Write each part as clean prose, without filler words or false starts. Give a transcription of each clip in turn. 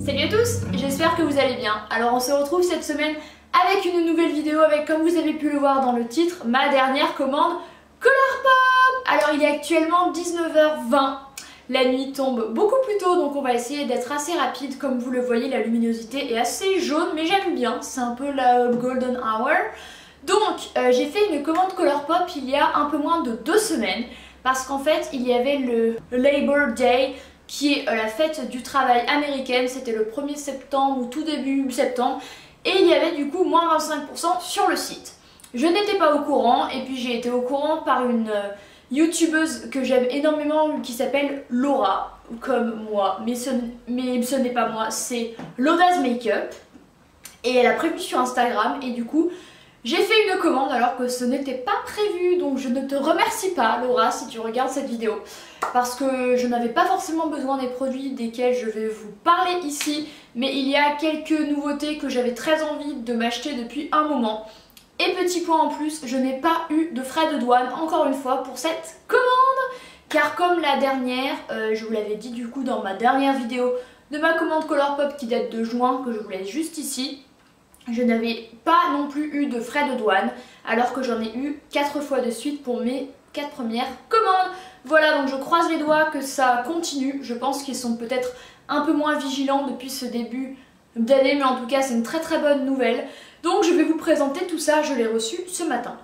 Salut à tous, j'espère que vous allez bien. Alors on se retrouve cette semaine avec une nouvelle vidéo avec, comme vous avez pu le voir dans le titre, ma dernière commande Colourpop. Alors il est actuellement 19h20, la nuit tombe beaucoup plus tôt donc on va essayer d'être assez rapide. Comme vous le voyez, la luminosité est assez jaune mais j'aime bien, c'est un peu la golden hour. Donc j'ai fait une commande Colourpop il y a un peu moins de 2 semaines parce qu'en fait il y avait le Labor Day qui est la fête du travail américaine. C'était le 1er septembre ou tout début septembre et il y avait du coup moins 25% sur le site. Je n'étais pas au courant et puis j'ai été au courant par une youtubeuse que j'aime énormément qui s'appelle Laura, comme moi, mais ce n'est pas moi, c'est Loda's Makeup et elle a prévenu sur Instagram et du coup j'ai fait une commande alors que ce n'était pas prévu, donc je ne te remercie pas Laura si tu regardes cette vidéo parce que je n'avais pas forcément besoin des produits desquels je vais vous parler ici, mais il y a quelques nouveautés que j'avais très envie de m'acheter depuis un moment. Et petit point en plus, je n'ai pas eu de frais de douane encore une fois pour cette commande car comme la dernière, je vous l'avais dit du coup dans ma dernière vidéo de ma commande Colourpop qui date de juin, que je vous laisse juste ici, je n'avais pas non plus eu de frais de douane alors que j'en ai eu 4 fois de suite pour mes 4 premières commandes. Voilà, donc je croise les doigts que ça continue. Je pense qu'ils sont peut-être un peu moins vigilants depuis ce début d'année, mais en tout cas c'est une très très bonne nouvelle. Donc je vais vous présenter tout ça, je l'ai reçu ce matin.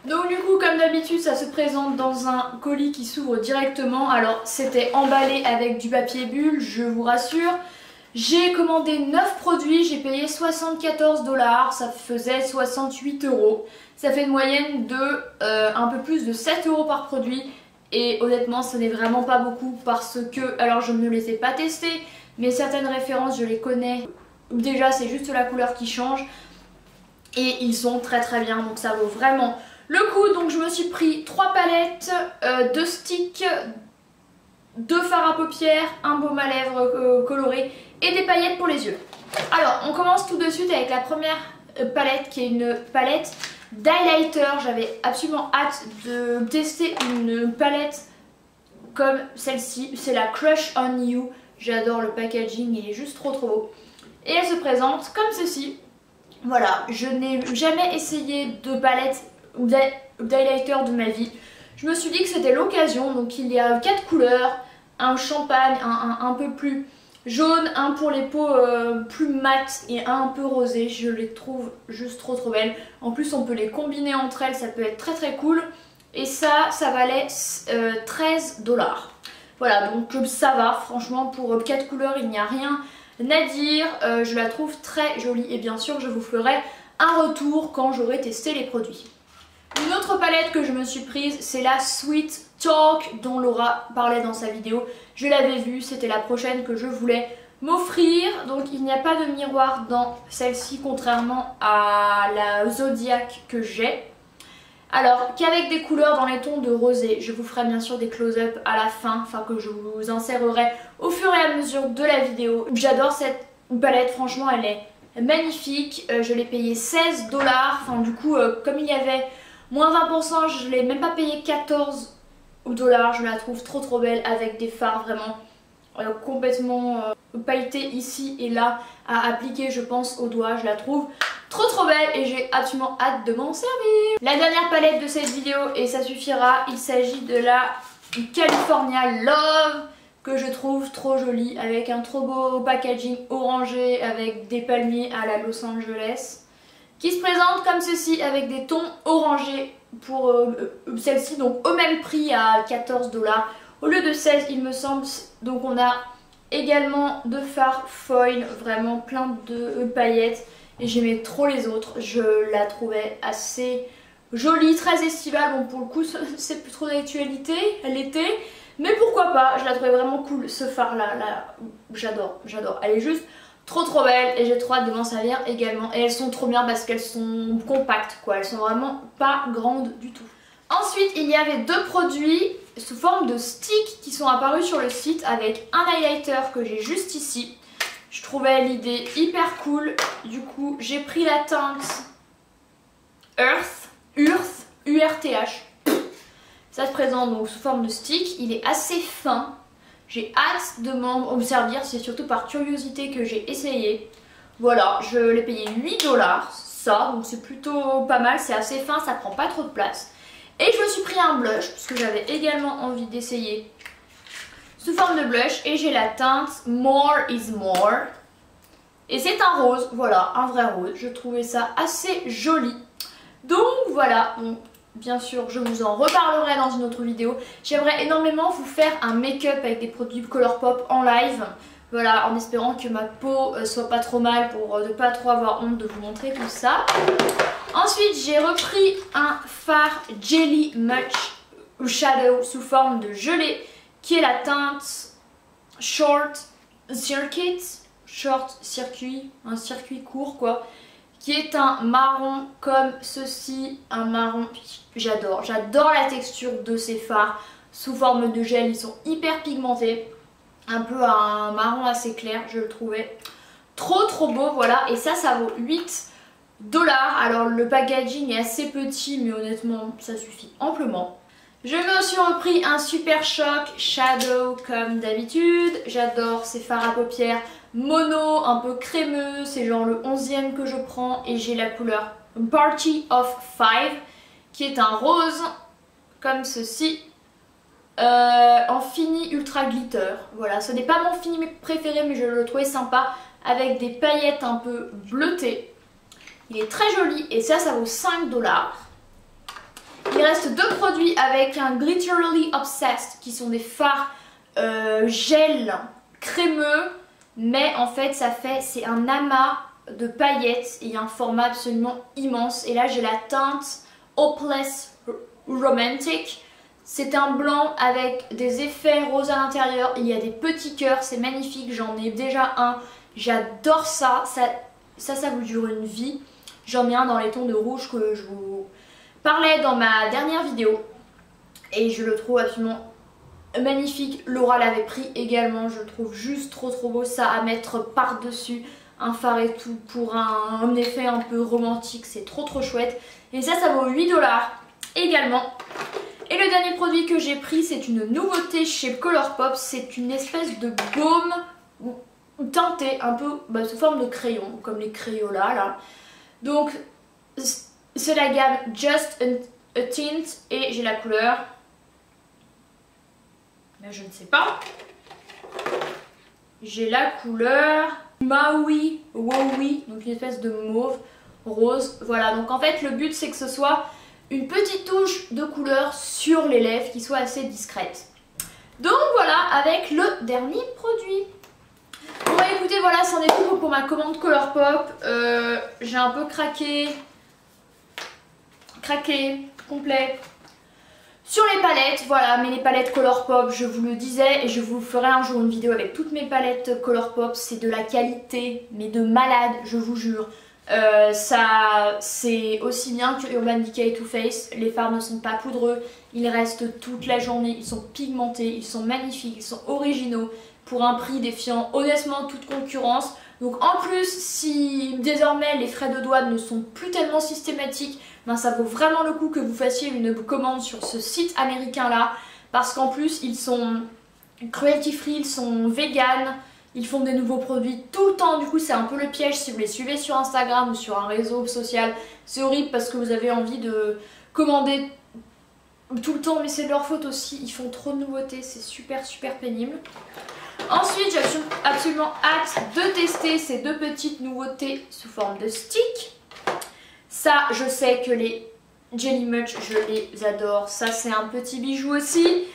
Donc du coup comme d'habitude ça se présente dans un colis qui s'ouvre directement. Alors c'était emballé avec du papier bulle, je vous rassure. J'ai commandé 9 produits, j'ai payé 74 $, ça faisait 68 €. Ça fait une moyenne de un peu plus de 7 € par produit. Et honnêtement ce n'est vraiment pas beaucoup parce que, alors je ne les ai pas testés, mais certaines références je les connais. Déjà c'est juste la couleur qui change et ils sont très très bien, donc ça vaut vraiment le coup. Donc je me suis pris 3 palettes, 2 sticks, 2 fards à paupières, un baume à lèvres coloré et des paillettes pour les yeux. Alors on commence tout de suite avec la première palette qui est une palette d'highlighter. J'avais absolument hâte de tester une palette comme celle-ci, c'est la Crush on You. J'adore le packaging, il est juste trop beau. Et elle se présente comme ceci. Voilà, je n'ai jamais essayé de palette d'highlighter de ma vie. Je me suis dit que c'était l'occasion, donc il y a 4 couleurs, un champagne, un peu plus jaune, un pour les peaux plus mat et un peu rosé. Je les trouve juste trop belles. En plus on peut les combiner entre elles, ça peut être très très cool. Et ça valait 13 $. Voilà, donc ça va, franchement pour 4 couleurs il n'y a rien à dire. Je la trouve très jolie et bien sûr je vous ferai un retour quand j'aurai testé les produits. Une autre palette que je me suis prise, c'est la Sweet Talk dont Laura parlait dans sa vidéo. Je l'avais vue, c'était la prochaine que je voulais m'offrir. Donc il n'y a pas de miroir dans celle-ci contrairement à la Zodiac que j'ai. Alors qu'avec des couleurs dans les tons de rosé, je vous ferai bien sûr des close-up à la fin, enfin que je vous insérerai au fur et à mesure de la vidéo. J'adore cette palette, franchement elle est magnifique. Je l'ai payée 16 $, enfin du coup comme il y avait moins 20%, je ne l'ai même pas payé 14 $. Je la trouve trop belle avec des fards vraiment complètement pailletés ici et là à appliquer je pense au doigt. Je la trouve trop belle et j'ai absolument hâte de m'en servir. La dernière palette de cette vidéo et ça suffira, il s'agit de la California Love que je trouve trop jolie avec un trop beau packaging orangé avec des palmiers à la Los Angeles qui se présente comme ceci avec des tons orangés pour celle-ci, donc au même prix à 14 $ au lieu de 16 il me semble. Donc on a également de fards foil, vraiment plein de paillettes et j'aimais trop les autres. Je la trouvais assez jolie, très estivale. Bon pour le coup c'est plus trop d'actualité l'été, mais pourquoi pas, je la trouvais vraiment cool ce fard là, j'adore, elle est juste trop belle et j'ai trop hâte de m'en servir également. Et elles sont trop bien parce qu'elles sont compactes quoi, elles sont vraiment pas grandes du tout. Ensuite il y avait 2 produits sous forme de stick qui sont apparus sur le site avec un highlighter que j'ai juste ici. Je trouvais l'idée hyper cool, du coup j'ai pris la teinte URTH. Ça se présente donc sous forme de stick, il est assez fin. J'ai hâte de m'en servir, c'est surtout par curiosité que j'ai essayé. Voilà, je l'ai payé 8 $, ça, donc c'est plutôt pas mal, c'est assez fin, ça prend pas trop de place. Et je me suis pris un blush, parce que j'avais également envie d'essayer sous forme de blush. Et j'ai la teinte More is More. Et c'est un rose, voilà, un vrai rose. Je trouvais ça assez joli. Donc voilà, donc, bien sûr je vous en reparlerai dans une autre vidéo. J'aimerais énormément vous faire un make-up avec des produits Colourpop en live. Voilà, en espérant que ma peau soit pas trop mal pour ne pas trop avoir honte de vous montrer tout ça. Ensuite j'ai repris un fard Jelly Much Shadow sous forme de gelée, qui est la teinte Short Circuit, un circuit court quoi, qui est un marron comme ceci, un marron, j'adore la texture de ces fards sous forme de gel, ils sont hyper pigmentés, un peu un marron assez clair, je le trouvais trop beau, voilà, et ça vaut 8 $. Alors le packaging est assez petit, mais honnêtement ça suffit amplement. Je me suis repris un Super Shock Shadow comme d'habitude. J'adore ces fards à paupières mono, un peu crémeux. C'est genre le 11e que je prends et j'ai la couleur Party of 5 qui est un rose comme ceci en fini ultra glitter. Voilà, ce n'est pas mon fini préféré mais je le trouvais sympa avec des paillettes un peu bleutées. Il est très joli et ça vaut 5 $. Il reste deux produits avec un Glitterily Obsessed qui sont des fards gel crémeux, mais en fait c'est un amas de paillettes et il y a un format absolument immense. Et là j'ai la teinte Hopeless Romantic. C'est un blanc avec des effets roses à l'intérieur, il y a des petits cœurs, c'est magnifique, j'en ai déjà un, j'adore ça, ça vous dure une vie. J'en ai un dans les tons de rouge que je vous parlais dans ma dernière vidéo et je le trouve absolument magnifique. Laura l'avait pris également, je le trouve juste trop beau, ça à mettre par dessus un fard et tout pour un effet un peu romantique, c'est trop chouette. Et ça vaut 8 $ également. Et le dernier produit que j'ai pris, c'est une nouveauté chez Colourpop, c'est une espèce de baume teinté un peu sous forme de crayon, comme les Crayolas là. Donc c'est la gamme Just a Tint et j'ai la couleur, mais je ne sais pas, j'ai la couleur Maui Wowie, donc une espèce de mauve rose. Voilà, donc en fait le but c'est que ce soit une petite touche de couleur sur les lèvres qui soit assez discrète. Donc voilà, avec le dernier produit. Bon bah écoutez, voilà, c'en est tout pour ma commande Colourpop. J'ai un peu craqué complet sur les palettes, voilà, mais les palettes Colourpop, je vous le disais et je vous ferai un jour une vidéo avec toutes mes palettes Colourpop, c'est de la qualité mais de malade, je vous jure. Ça c'est aussi bien que Urban Decay et Too Faced, les fards ne sont pas poudreux, ils restent toute la journée, ils sont pigmentés, ils sont magnifiques, ils sont originaux pour un prix défiant honnêtement toute concurrence. Donc en plus, si désormais les frais de douane ne sont plus tellement systématiques, ben ça vaut vraiment le coup que vous fassiez une commande sur ce site américain là, parce qu'en plus ils sont cruelty free, ils sont vegan, ils font des nouveaux produits tout le temps. Du coup c'est un peu le piège si vous les suivez sur Instagram ou sur un réseau social. C'est horrible parce que vous avez envie de commander tout le temps, mais c'est de leur faute aussi, ils font trop de nouveautés, c'est super pénible. Ensuite j'ai absolument hâte de tester ces deux petites nouveautés sous forme de stick. Ça je sais que les Jelly Much je les adore, ça c'est un petit bijou aussi.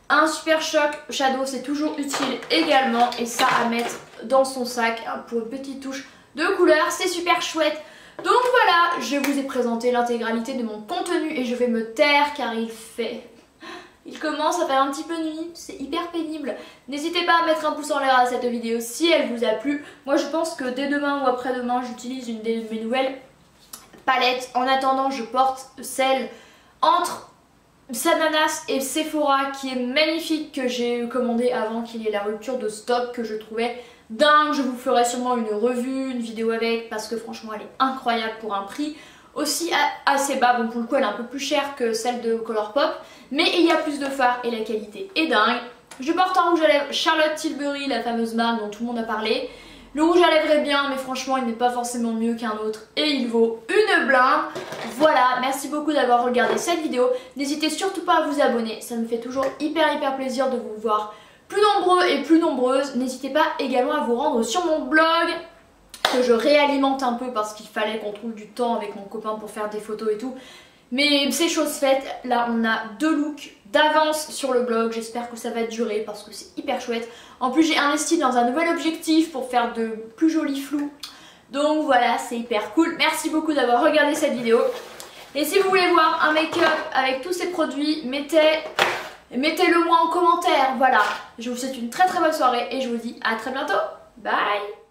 Un Super Shock Shadow c'est toujours utile également et ça à mettre dans son sac pour une petite touche de couleur, c'est super chouette. Donc voilà, je vous ai présenté l'intégralité de mon contenu et je vais me taire car il commence à faire un petit peu nuit, c'est hyper pénible. N'hésitez pas à mettre un pouce en l'air à cette vidéo si elle vous a plu. Moi je pense que dès demain ou après-demain j'utilise une de mes nouvelles palettes. En attendant je porte celle entre Sananas et Sephora qui est magnifique, que j'ai commandé avant qu'il y ait la rupture de stock, que je trouvais dingue. Je vous ferai sûrement une revue, une vidéo avec, parce que franchement elle est incroyable pour un prix aussi assez bas. Bon pour le coup elle est un peu plus chère que celle de Colourpop, mais il y a plus de fards et la qualité est dingue. Je porte un rouge à lèvres Charlotte Tilbury, la fameuse marque dont tout le monde a parlé. Le rouge à lèvres est bien, mais franchement il n'est pas forcément mieux qu'un autre et il vaut une blinde. Voilà, merci beaucoup d'avoir regardé cette vidéo. N'hésitez surtout pas à vous abonner, ça me fait toujours hyper plaisir de vous voir plus nombreux et plus nombreuses. N'hésitez pas également à vous rendre sur mon blog que je réalimente un peu parce qu'il fallait qu'on trouve du temps avec mon copain pour faire des photos et tout. Mais c'est chose faite, là on a 2 looks d'avance sur le blog, j'espère que ça va durer parce que c'est hyper chouette. En plus j'ai investi dans un nouvel objectif pour faire de plus jolis flous. Donc voilà, c'est hyper cool. Merci beaucoup d'avoir regardé cette vidéo. Et si vous voulez voir un make-up avec tous ces produits, mettez-le moi en commentaire. Voilà, je vous souhaite une très bonne soirée et je vous dis à très bientôt. Bye.